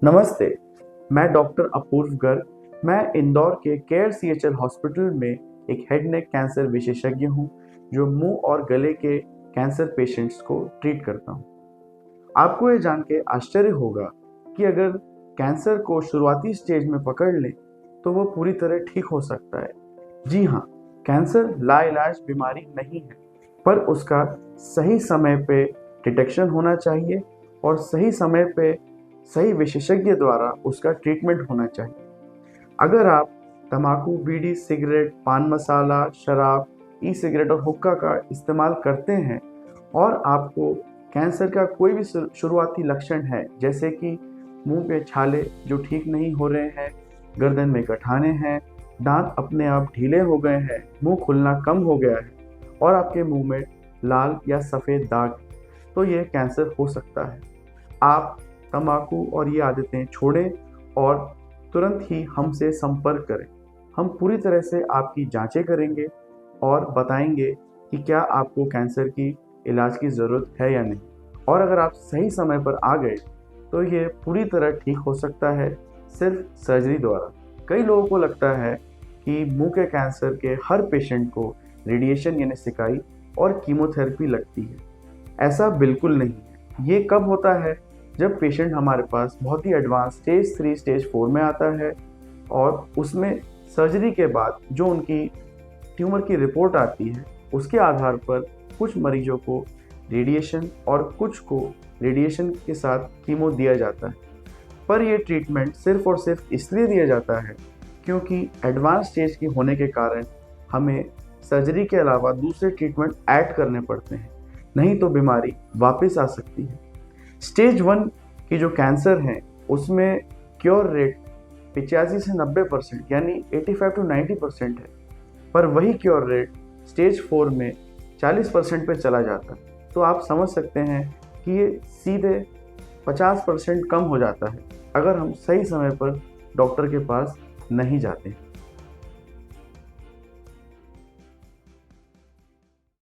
नमस्ते, मैं डॉक्टर अपूर्व गर्ग। मैं इंदौर के केयर सीएचएल हॉस्पिटल में एक हेड नेक कैंसर विशेषज्ञ हूँ जो मुंह और गले के कैंसर पेशेंट्स को ट्रीट करता हूँ। आपको ये जान के आश्चर्य होगा कि अगर कैंसर को शुरुआती स्टेज में पकड़ लें तो वो पूरी तरह ठीक हो सकता है। जी हाँ, कैंसर लाइलाज बीमारी नहीं है, पर उसका सही समय पे डिटेक्शन होना चाहिए और सही समय पे सही विशेषज्ञ द्वारा उसका ट्रीटमेंट होना चाहिए। अगर आप तंबाकू, बीड़ी, सिगरेट, पान मसाला, शराब, ई सिगरेट और हुक्का का इस्तेमाल करते हैं और आपको कैंसर का कोई भी शुरुआती लक्षण है, जैसे कि मुंह पे छाले जो ठीक नहीं हो रहे हैं, गर्दन में गठाने हैं, दांत अपने आप ढीले हो गए हैं, मुंह खुलना कम हो गया है और आपके मुंह में लाल या सफ़ेद दाग, तो ये कैंसर हो सकता है। आप तंबाकू और ये आदतें छोड़ें और तुरंत ही हमसे संपर्क करें। हम पूरी तरह से आपकी जांचें करेंगे और बताएंगे कि क्या आपको कैंसर की इलाज की ज़रूरत है या नहीं। और अगर आप सही समय पर आ गए तो ये पूरी तरह ठीक हो सकता है, सिर्फ सर्जरी द्वारा। कई लोगों को लगता है कि मुंह के कैंसर के हर पेशेंट को रेडिएशन यानी सिकाई और कीमोथेरेपी लगती है। ऐसा बिल्कुल नहीं है। ये कब होता है? जब पेशेंट हमारे पास बहुत ही एडवांस स्टेज 3 स्टेज 4 में आता है और उसमें सर्जरी के बाद जो उनकी ट्यूमर की रिपोर्ट आती है उसके आधार पर कुछ मरीजों को रेडिएशन और कुछ को रेडिएशन के साथ कीमो दिया जाता है। पर यह ट्रीटमेंट सिर्फ और सिर्फ इसलिए दिया जाता है क्योंकि एडवांस स्टेज की होने के कारण हमें सर्जरी के अलावा दूसरे ट्रीटमेंट ऐड करने पड़ते हैं, नहीं तो बीमारी वापस आ सकती है। स्टेज 1 की जो कैंसर हैं उसमें क्योर रेट 85 से 90% यानी 85 to 90% है, पर वही क्योर रेट स्टेज 4 में 40% पे चला जाता है। तो आप समझ सकते हैं कि ये सीधे 50% कम हो जाता है अगर हम सही समय पर डॉक्टर के पास नहीं जाते हैं।